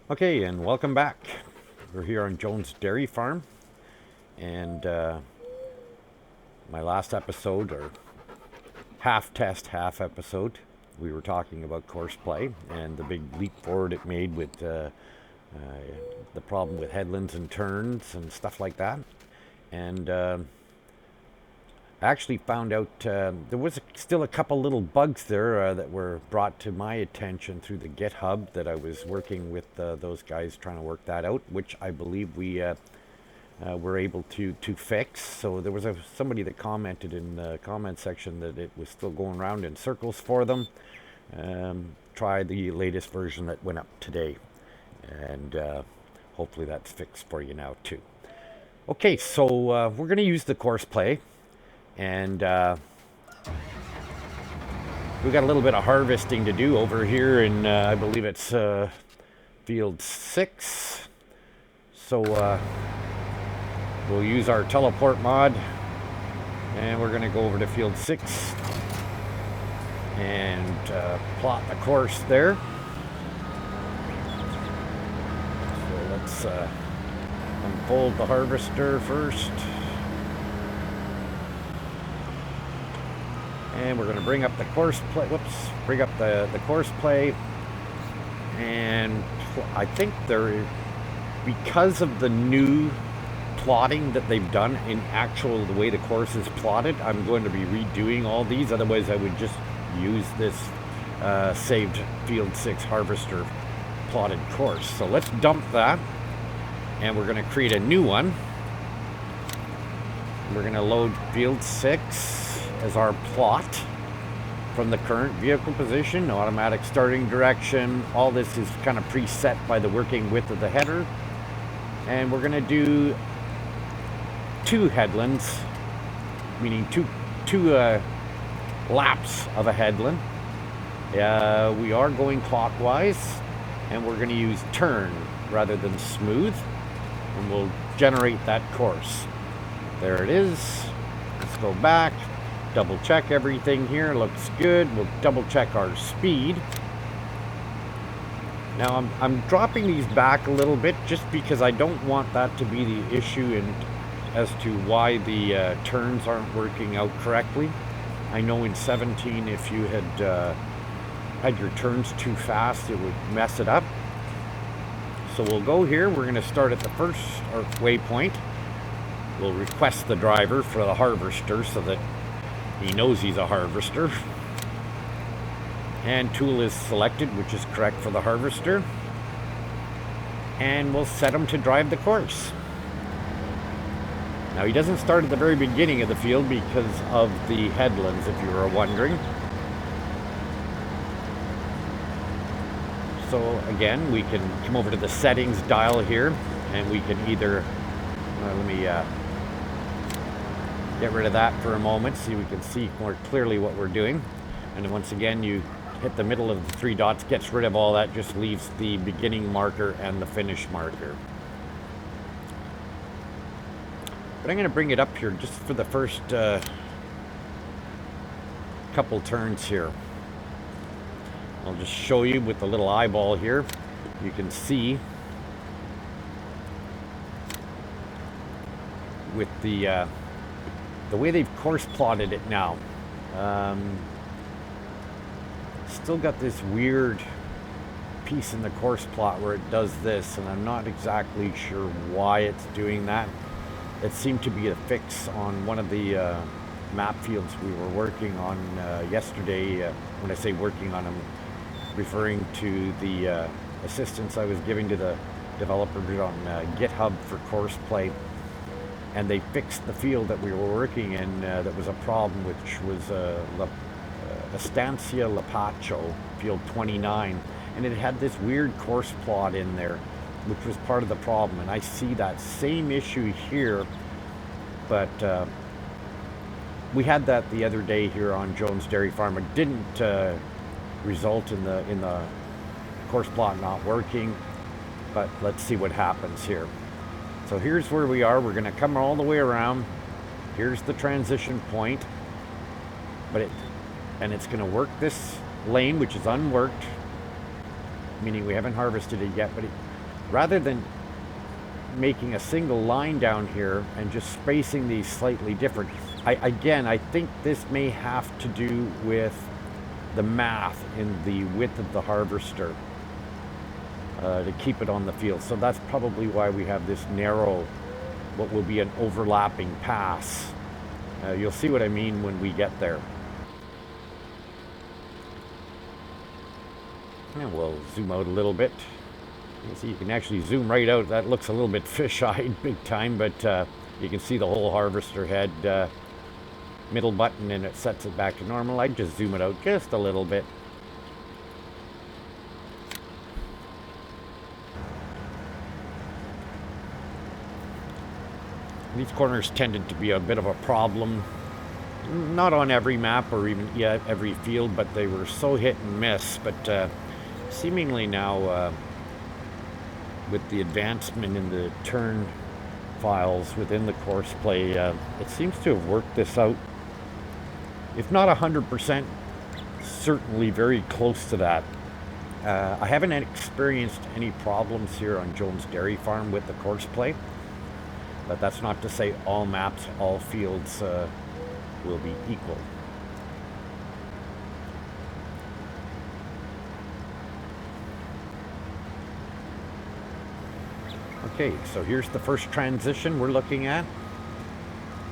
Okay, and welcome back. We're here on Jones Dairy Farm, and my last episode, or half test, half episode, we were talking about course play and the big leap forward it made with the problem with headlands and turns and stuff like that. And I actually found out there was still a couple little bugs there that were brought to my attention through the GitHub that I was working with those guys trying to work that out, which I believe we were able to fix. So there was somebody that commented in the comment section that it was still going around in circles for them. Try the latest version that went up today, and hopefully that's fixed for you now too. Okay, so we're going to use the course play. And we got a little bit of harvesting to do over here in, I believe it's field 6. So we'll use our teleport mod, and we're going to go over to field 6 and plot the course there. So let's unfold the harvester first. And we're going to bring up the course play. Whoops, bring up the course play. And I think because of the new plotting that they've done in the way the course is plotted, I'm going to be redoing all these. Otherwise, I would just use this saved field 6 harvester plotted course. So let's dump that, and we're going to create a new one. We're going to load field 6 as our plot from the current vehicle position, automatic starting direction. All this is kind of preset by the working width of the header. And we're going to do 2 headlands, meaning two laps of a headland. We are going clockwise, and we're going to use turn rather than smooth, and we'll generate that course. There it is. Let's go back. Double check everything here, looks good. We'll double check our speed. Now I'm dropping these back a little bit just because I don't want that to be the issue as to why the turns aren't working out correctly. I know in 17 if you had your turns too fast, it would mess it up. So we'll go here. We're going to start at the first waypoint. We'll request the driver for the harvester so that he knows he's a harvester. And tool is selected, which is correct for the harvester. And we'll set him to drive the course. Now he doesn't start at the very beginning of the field because of the headlands, if you were wondering. So again, we can come over to the settings dial here, and we can either, let me get rid of that for a moment so we can see more clearly what we're doing. And then once again, you hit the middle of the 3 dots, gets rid of all that, just leaves the beginning marker and the finish marker. But I'm going to bring it up here just for the first couple turns here. I'll just show you with the little eyeball here. You can see with the way they've course plotted it now. Still got this weird piece in the course plot where it does this, and I'm not exactly sure why it's doing that. It seemed to be a fix on one of the map fields we were working on yesterday. When I say working on, I'm referring to the assistance I was giving to the developers on GitHub for course play. And they fixed the field that we were working in that was a problem, which was Estancia Lapacho, field 29. And it had this weird course plot in there, which was part of the problem. And I see that same issue here, but we had that the other day here on Jones Dairy Farm. It didn't result in the course plot not working, but let's see what happens here. So here's where we are. We're going to come all the way around. Here's the transition point. And it's going to work this lane, which is unworked, meaning we haven't harvested it yet, but rather than making a single line down here and just spacing these slightly different, I think this may have to do with the math in the width of the harvester to keep it on the field. So that's probably why we have this narrow, what will be an overlapping pass. You'll see what I mean when we get there. And we'll zoom out a little bit. You see, you can actually zoom right out. That looks a little bit fish-eyed big time, but you can see the whole harvester head, middle button, and it sets it back to normal. I'd just zoom it out just a little bit. These corners tended to be a bit of a problem. Not on every map or even every field, but they were so hit and miss. But seemingly now, with the advancement in the turn files within the course play, it seems to have worked this out. If not 100%, certainly very close to that. I haven't experienced any problems here on Jones Dairy Farm with the course play, but that's not to say all maps, all fields will be equal. Okay, so here's the first transition we're looking at.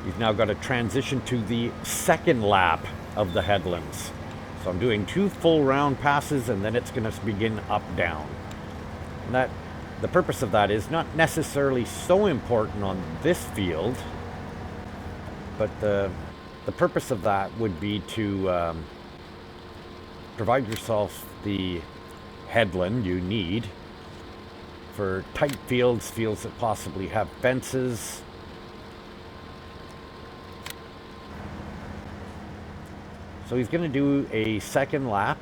You've now got to transition to the second lap of the headlands. So I'm doing 2 full round passes, and then it's going to begin up-down. And the purpose of that is not necessarily so important on this field, but the purpose of that would be to provide yourself the headland you need for tight fields that possibly have fences. So he's going to do a second lap.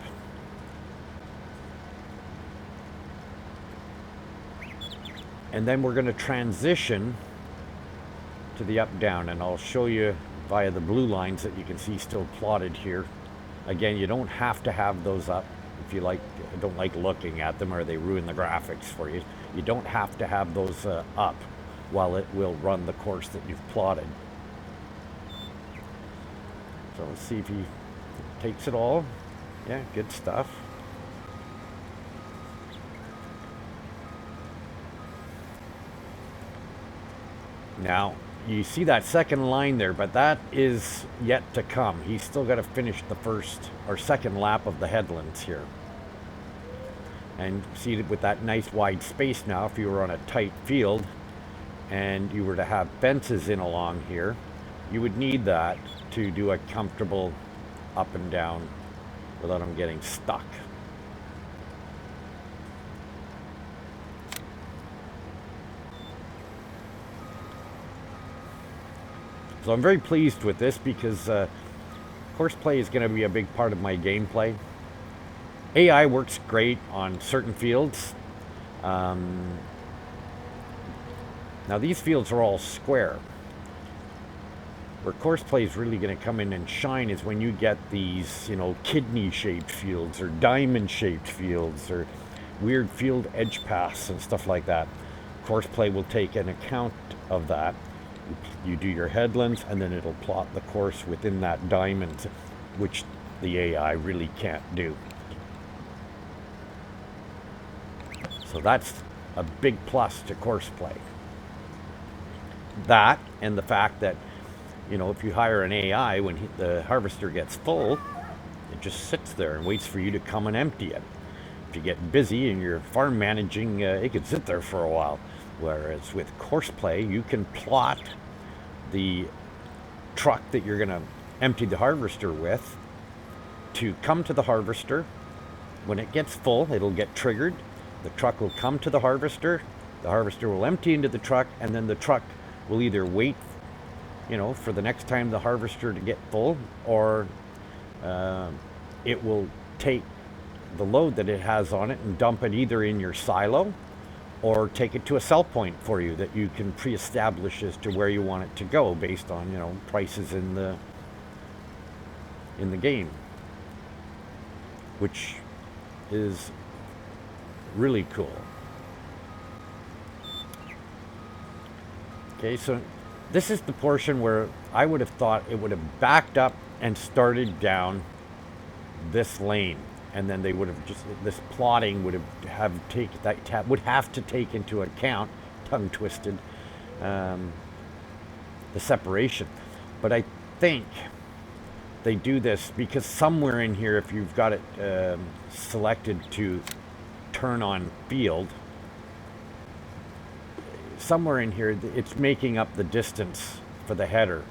And then we're going to transition to the up-down, and I'll show you via the blue lines that you can see still plotted here. Again, you don't have to have those up if you don't like looking at them or they ruin the graphics for you. You don't have to have those up while it will run the course that you've plotted. So let's see if he takes it all. Yeah, good stuff. Now, you see that second line there, but that is yet to come. He's still got to finish the first or second lap of the headlands here. And see, with that nice wide space now, if you were on a tight field and you were to have fences in along here, you would need that to do a comfortable up and down without them getting stuck. So I'm very pleased with this because course play is going to be a big part of my gameplay. AI works great on certain fields. Now these fields are all square. Where course play is really going to come in and shine is when you get these, kidney-shaped fields or diamond-shaped fields or weird field edge paths and stuff like that. Course play will take an account of that. You do your headlands, and then it'll plot the course within that diamond, which the AI really can't do. So that's a big plus to course play. That, and the fact that, if you hire an AI, when the harvester gets full, it just sits there and waits for you to come and empty it. If you get busy and you're farm managing, it could sit there for a while. Whereas with course play, you can plot the truck that you're going to empty the harvester with to come to the harvester. When it gets full, it'll get triggered. The truck will come to the harvester will empty into the truck, and then the truck will either wait, for the next time the harvester to get full, or it will take the load that it has on it and dump it either in your silo or take it to a sell point for you that you can pre-establish as to where you want it to go based on, prices in the game, which is really cool. Okay, so this is the portion where I would have thought it would have backed up and started down this lane, and then they would have just, this plotting would would have to take into account, tongue twisted, the separation. But I think they do this because somewhere in here, if you've got it selected to turn on field, somewhere in here it's making up the distance for the header.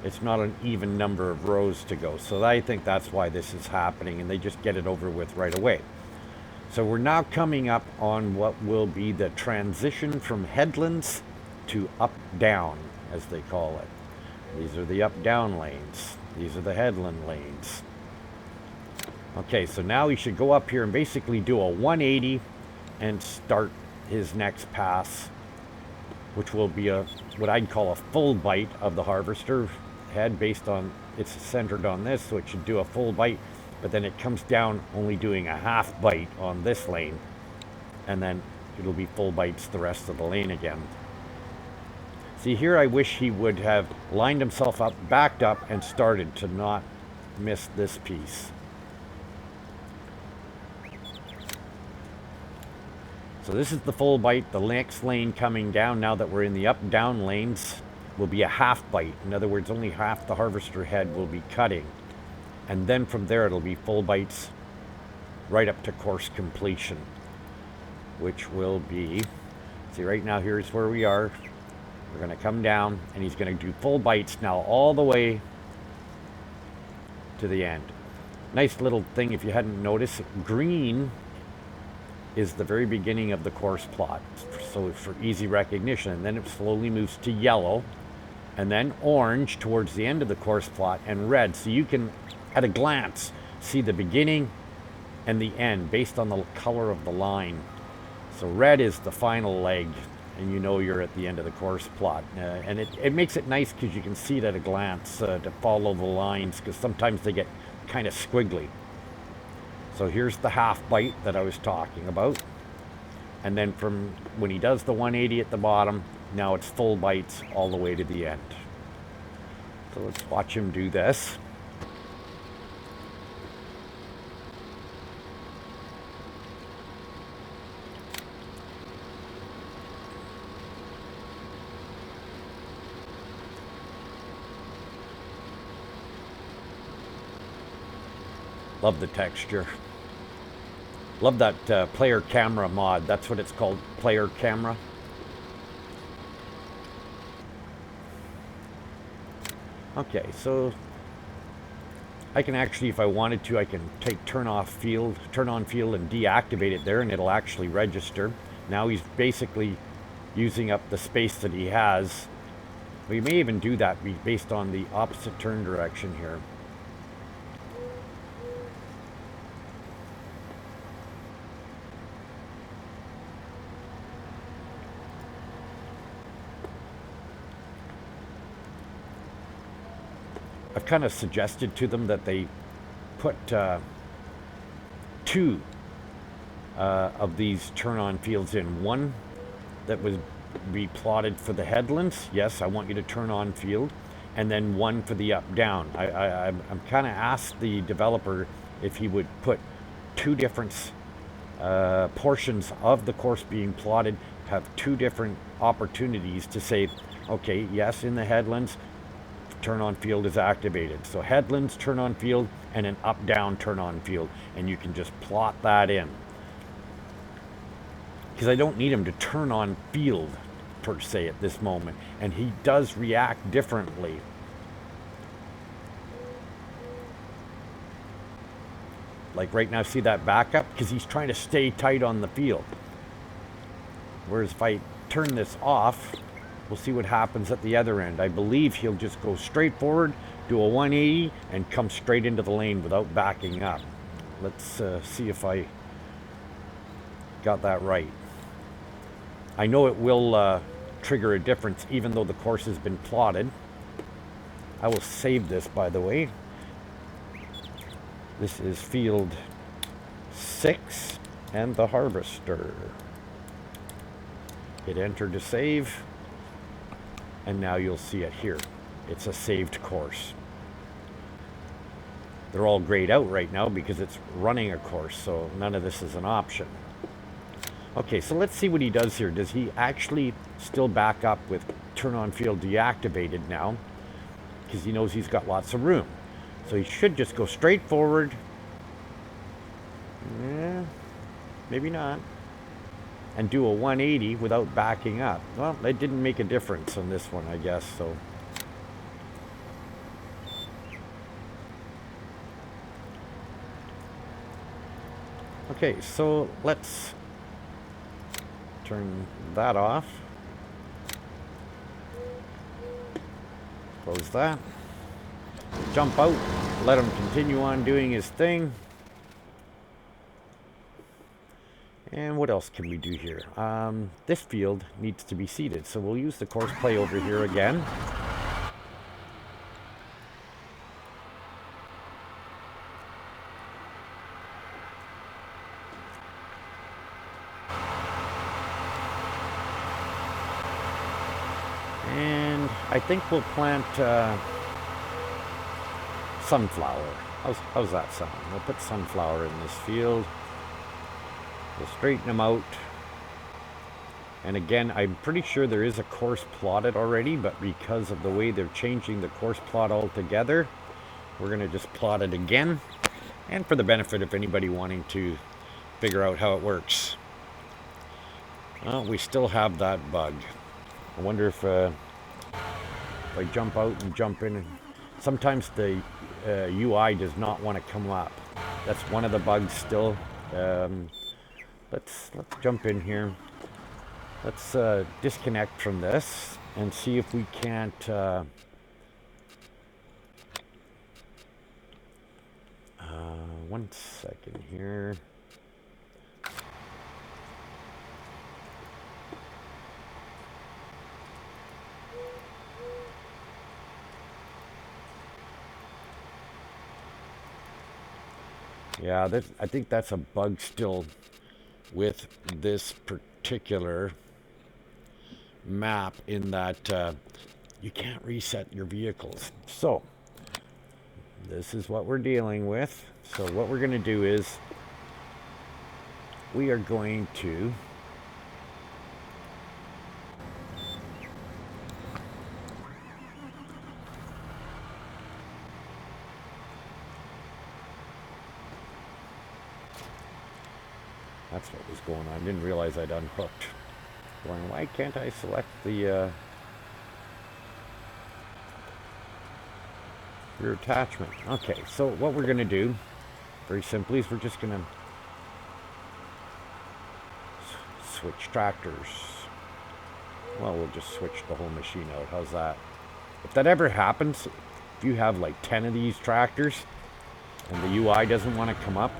It's not an even number of rows to go. So I think that's why this is happening, and they just get it over with right away. So we're now coming up on what will be the transition from headlands to up-down, as they call it. These are the up-down lanes. These are the headland lanes. Okay, so now he should go up here and basically do a 180 and start his next pass, which will be what I'd call a full bite of the harvester head, based on it's centered on this, so it should do a full bite, but then it comes down only doing a half bite on this lane, and then it'll be full bites the rest of the lane again. See, here I wish he would have lined himself up, backed up, and started to not miss this piece. So this is the full bite. The next lane coming down, now that we're in the up-down lanes, will be a half bite. In other words, only half the harvester head will be cutting. And then from there, it'll be full bites right up to course completion, which will be, see, right now, here's where we are. We're going to come down, and he's going to do full bites now all the way to the end. Nice little thing, if you hadn't noticed, green is the very beginning of the course plot, so for easy recognition, and then it slowly moves to yellow, and then orange towards the end of the course plot, and red, so you can, at a glance, see the beginning and the end based on the color of the line. So red is the final leg, and you know you're at the end of the course plot, and it makes it nice because you can see it at a glance, to follow the lines, because sometimes they get kind of squiggly. So here's the half bite that I was talking about. And then from when he does the 180 at the bottom, now it's full bites all the way to the end. So let's watch him do this. Love the texture. Love that player camera mod. That's what it's called, player camera. Okay, so I can actually, if I wanted to, I can take turn on field and deactivate it there, and it'll actually register. Now he's basically using up the space that he has. We may even do that based on the opposite turn direction here. I've kind of suggested to them that they put two of these turn-on fields in. One that would be plotted for the headlands. Yes, I want you to turn on field. And then one for the up-down. I'm kind of asked the developer if he would put two different portions of the course being plotted, have two different opportunities to say, okay, yes, in the headlands, turn on field is activated. So headlands, turn on field, and an up-down turn on field. And you can just plot that in. Because I don't need him to turn on field, per se, at this moment. And he does react differently. Like right now, see that backup? Because he's trying to stay tight on the field. Whereas if I turn this off, we'll see what happens at the other end. I believe he'll just go straight forward, do a 180, and come straight into the lane without backing up. Let's see if I got that right. I know it will trigger a difference even though the course has been plotted. I will save this, by the way. This is field 6 and the harvester. Hit enter to save. And now you'll see it here. It's a saved course. They're all grayed out right now because it's running a course, so none of this is an option. Okay, so let's see what he does here. Does he actually still back up with turn on field deactivated now? Because he knows he's got lots of room. So he should just go straight forward. Yeah, maybe not. And do a 180 without backing up. Well, that didn't make a difference on this one, I guess, so. Okay, so let's turn that off. Close that. Jump out. Let him continue on doing his thing. And what else can we do here? This field needs to be seeded, so we'll use the course play over here again. And I think we'll plant sunflower. How's that sound? We'll put sunflower in this field. We'll straighten them out. And again, I'm pretty sure there is a course plotted already, but because of the way they're changing the course plot altogether, we're going to just plot it again. And for the benefit of anybody wanting to figure out how it works. Well, we still have that bug. I wonder if I jump out and jump in. Sometimes the UI does not want to come up. That's one of the bugs still. Let's jump in here. Let's disconnect from this and see if we can't one second here. Yeah, I think that's a bug still with this particular map, in that you can't reset your vehicles. So this is what we're dealing with. So what we're going to do is we are going to that's what was going on. I didn't realize I'd unhooked. Going, why can't I select the rear attachment? Okay, so what we're going to do, very simply, is we're just going to switch tractors. Well, we'll just switch the whole machine out. How's that? If that ever happens, if you have like 10 of these tractors and the UI doesn't want to come up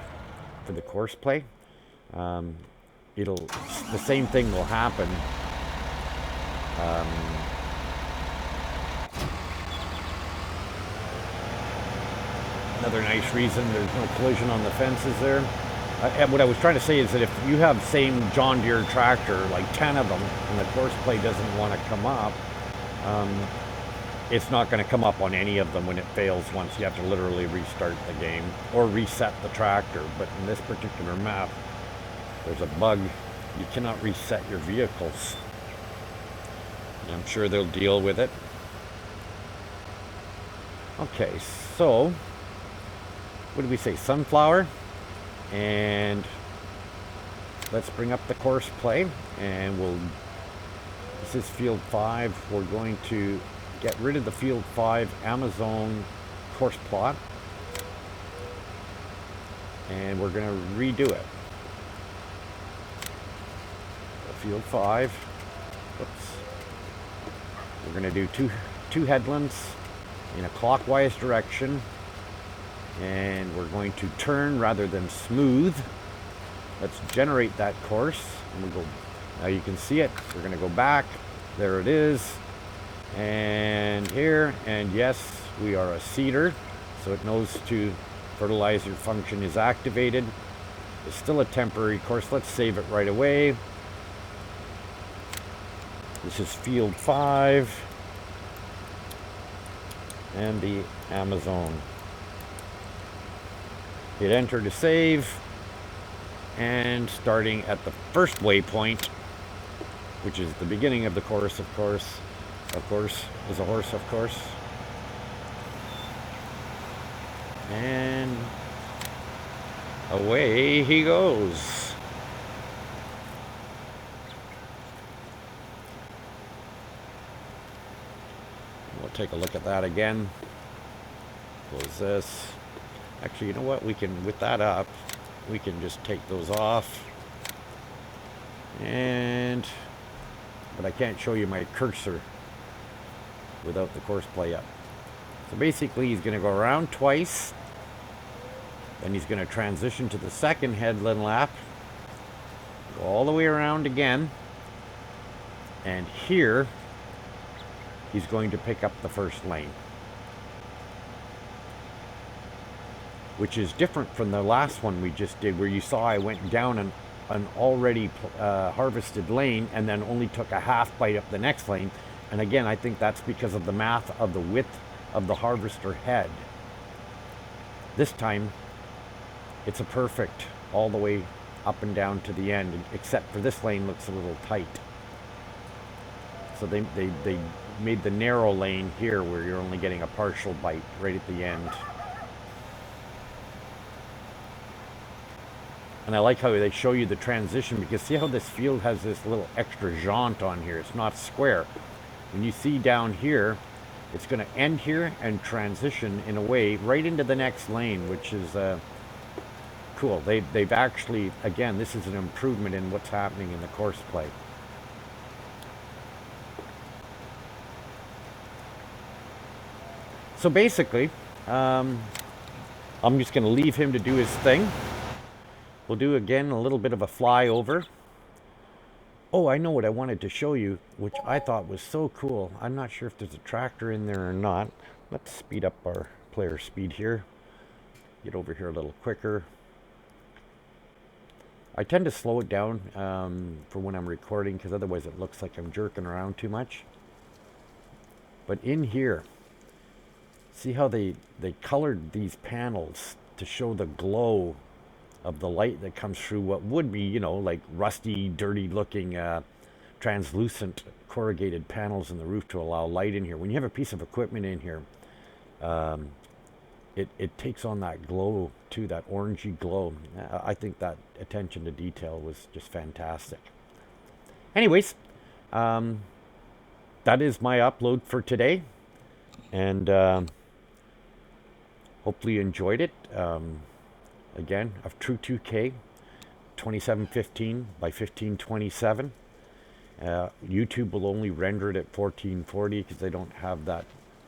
for the course play, the same thing will happen. Another nice reason there's no collision on the fences there. What I was trying to say is that if you have same John Deere tractor, like 10 of them, and the course play doesn't want to come up, it's not going to come up on any of them when it fails once. You have to literally restart the game or reset the tractor. But in this particular map, there's a bug. You cannot reset your vehicles. And I'm sure they'll deal with it. Okay, so what did we say? Sunflower. And let's bring up the course play, and this is field 5. We're going to get rid of the field 5 Amazon course plot, and we're going to redo it. Field 5. Whoops. We're going to do two headlands in a clockwise direction, and we're going to turn rather than smooth. Let's generate that course, and we'll go. Now you can see it. We're going to go back. There it is, and here, and yes, we are a seeder, so it knows to fertilizer function is activated. It's still a temporary course. Let's save it right away. This is field 5, and the Amazon. Hit enter to save, and starting at the first waypoint, which is the beginning of the course, of course, is a horse, of course. And away he goes. We'll take a look at that again. Close this. Actually, you know what? We can, with that up, we can just take those off. But I can't show you my cursor without the course play up. So basically, he's going to go around twice. Then he's going to transition to the second headland lap. Go all the way around again. And here, he's going to pick up the first lane. Which is different from the last one we just did, where you saw I went down an already harvested lane and then only took a half bite up the next lane. And again, I think that's because of the math of the width of the harvester head. This time, it's a perfect all the way up and down to the end, except for this lane looks a little tight. So they made the narrow lane here where you're only getting a partial bite right at the end. And I like how they show you the transition, because see how this field has this little extra jaunt on here. It's not square. When you see down here, it's going to end here and transition in a way right into the next lane, which is cool. They've actually, again, this is an improvement in what's happening in the course play. So basically, I'm just going to leave him to do his thing. We'll do again a little bit of a flyover. Oh, I know what I wanted to show you, which I thought was so cool. I'm not sure if there's a tractor in there or not. Let's speed up our player speed here. Get over here a little quicker. I tend to slow it down for when I'm recording, because otherwise it looks like I'm jerking around too much. But in here, see how they colored these panels to show the glow of the light that comes through what would be, you know, like rusty, dirty looking translucent corrugated panels in the roof to allow light in here. When you have a piece of equipment in here, it takes on that glow too, that orangey glow. I think that attention to detail was just fantastic. Anyways, that is my upload for today, and hopefully you enjoyed it. Again, a true 2K, 2715 by 1527. YouTube will only render it at 1440 because they don't have that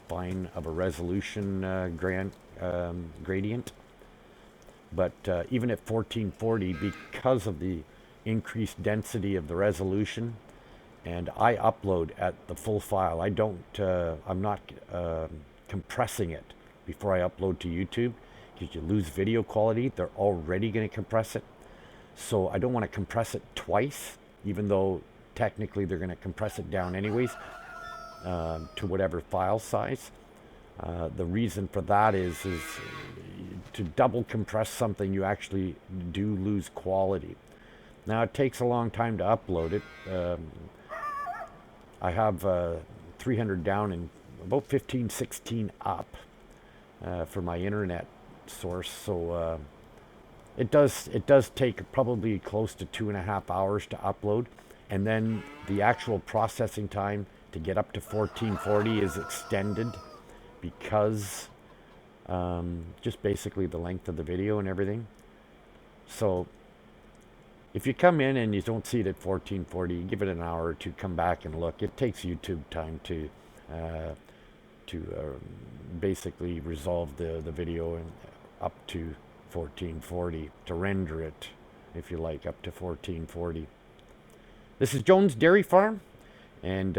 fine of a resolution gradient. But even at 1440, because of the increased density of the resolution, and I upload at the full file. I'm not compressing it before I upload to YouTube, because you lose video quality. They're already going to compress it. So I don't want to compress it twice, even though technically they're going to compress it down anyways to whatever file size. The reason for that is to double compress something, you actually do lose quality. Now it takes a long time to upload it. I have 300 down and about 1516 up for my internet source, so it does take probably close to 2.5 hours to upload, and then the actual processing time to get up to 1440 is extended because just basically the length of the video and everything. So if you come in and you don't see it at 1440, give it an hour or two, come back and look. It takes YouTube time to basically resolve the video and up to 1440, to render it, if you like, up to 1440. This is Jones Dairy Farm, and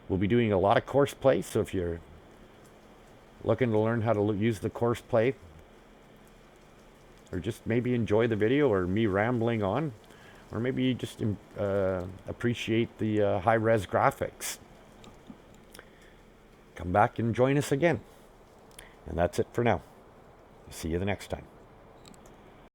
we'll be doing a lot of course play, so if you're looking to learn how to use the course play, or just maybe enjoy the video or me rambling on, or maybe you just appreciate the high-res graphics, come back and join us again. And that's it for now. See you the next time.